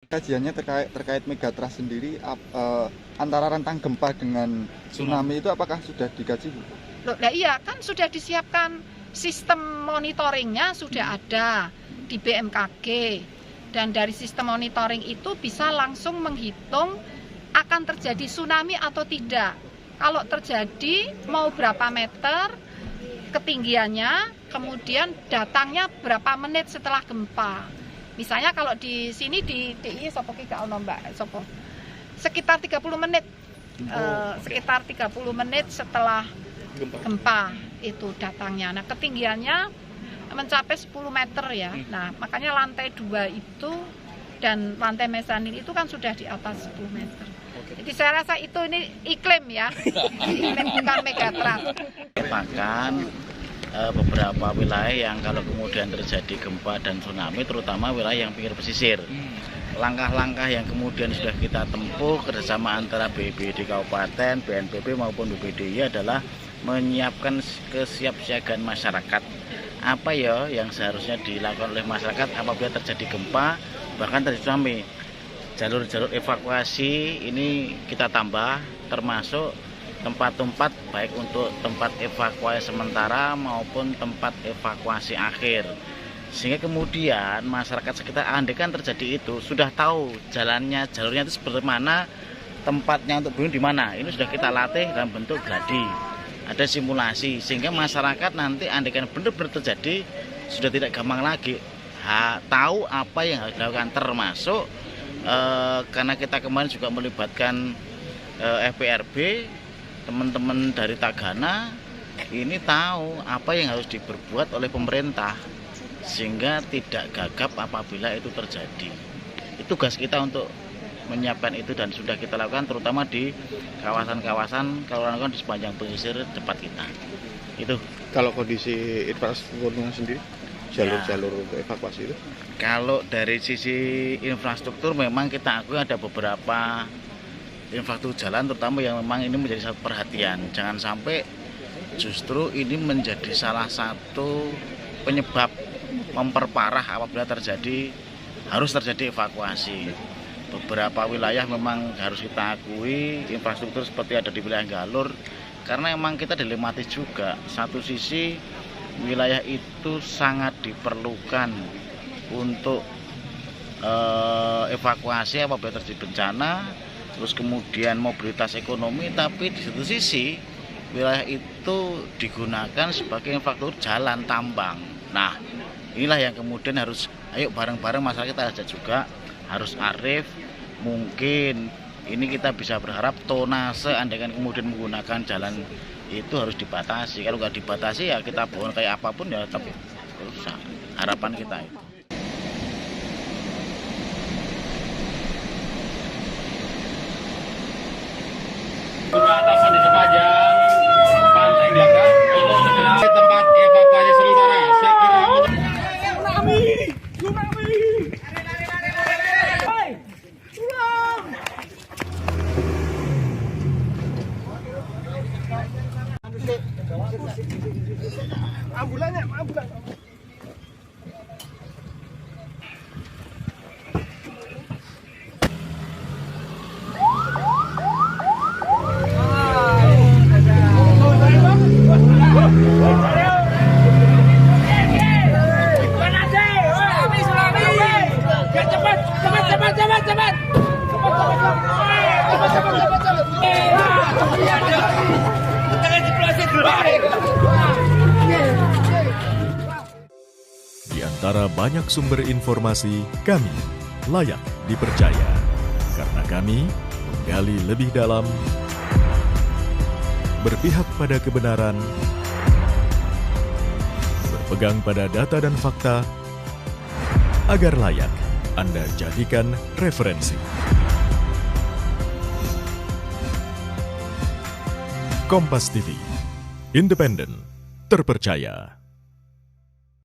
Kajiannya terkait megatrust sendiri, antara rentang gempa dengan tsunami itu apakah sudah dikaji, Bu? Loh, iya kan sudah disiapkan sistem monitoringnya, sudah ada di BMKG, dan dari sistem monitoring itu bisa langsung menghitung akan terjadi tsunami atau tidak. Kalau terjadi mau berapa meter ketinggiannya, kemudian datangnya berapa menit setelah gempa. Misalnya kalau di sini di DI sekitar 30 menit, sekitar 30 menit setelah gempa itu datangnya. Nah, ketinggiannya mencapai 10 meter ya. Nah, makanya lantai 2 itu dan lantai mezanin itu kan sudah di atas 10 meter. Jadi saya rasa itu ini iklim ya, iklim bukan megatrust. Bahkan beberapa wilayah yang kalau kemudian terjadi gempa dan tsunami, terutama wilayah yang pinggir pesisir. Langkah-langkah yang kemudian sudah kita tempuh kerjasama antara BPBD Kabupaten, BNPB maupun BPDI adalah menyiapkan kesiapsiagaan masyarakat. Apa ya yang seharusnya dilakukan oleh masyarakat apabila terjadi gempa, bahkan terjadi tsunami. Jalur-jalur evakuasi ini kita tambah, termasuk tempat-tempat baik untuk tempat evakuasi sementara maupun tempat evakuasi akhir, sehingga kemudian masyarakat sekitar andaikan terjadi itu sudah tahu jalurnya itu seperti mana, tempatnya untuk berlindung di mana. Ini sudah kita latih dalam bentuk gladi, ada simulasi, sehingga masyarakat nanti andaikan benar-benar terjadi sudah tidak gampang lagi tahu apa yang harus dilakukan, termasuk karena kita kemarin juga melibatkan FPRB, teman-teman dari Tagana ini tahu apa yang harus diperbuat oleh pemerintah sehingga tidak gagap apabila itu terjadi. Itu tugas kita untuk menyiapkan itu dan sudah kita lakukan terutama di kawasan-kawasan di sepanjang pesisir depan kita. Itu. Kalau kondisi infrastrukturnya sendiri, jalur-jalur evakuasi itu? Kalau dari sisi infrastruktur memang kita akui ada beberapa infrastruktur jalan terutama yang memang ini menjadi satu perhatian. Jangan sampai justru ini menjadi salah satu penyebab memperparah apabila harus terjadi evakuasi. Beberapa wilayah memang harus kita akui infrastruktur seperti ada di wilayah Galur, karena memang kita dilematis juga. Satu sisi wilayah itu sangat diperlukan untuk evakuasi apabila terjadi bencana, terus kemudian mobilitas ekonomi, tapi di satu sisi wilayah itu digunakan sebagai infrastruktur jalan tambang. Nah, inilah yang kemudian harus ayo bareng-bareng masyarakat kita ajak juga, harus arif. Mungkin ini kita bisa berharap tonase andaikan kemudian menggunakan jalan itu harus dibatasi. Kalau nggak dibatasi ya kita bohong kayak apapun ya tapi rusak. Harapan kita itu. Atasan di sepanjang pantai Gaga untuk segera tempat evakuasi sementara. Tsunami! Ambulannya, ambulan. Di antara banyak sumber informasi, kami layak dipercaya. Karena kami menggali lebih dalam, berpihak pada kebenaran, berpegang pada data dan fakta, agar layak Anda jadikan referensi. Kompas TV, independen, terpercaya.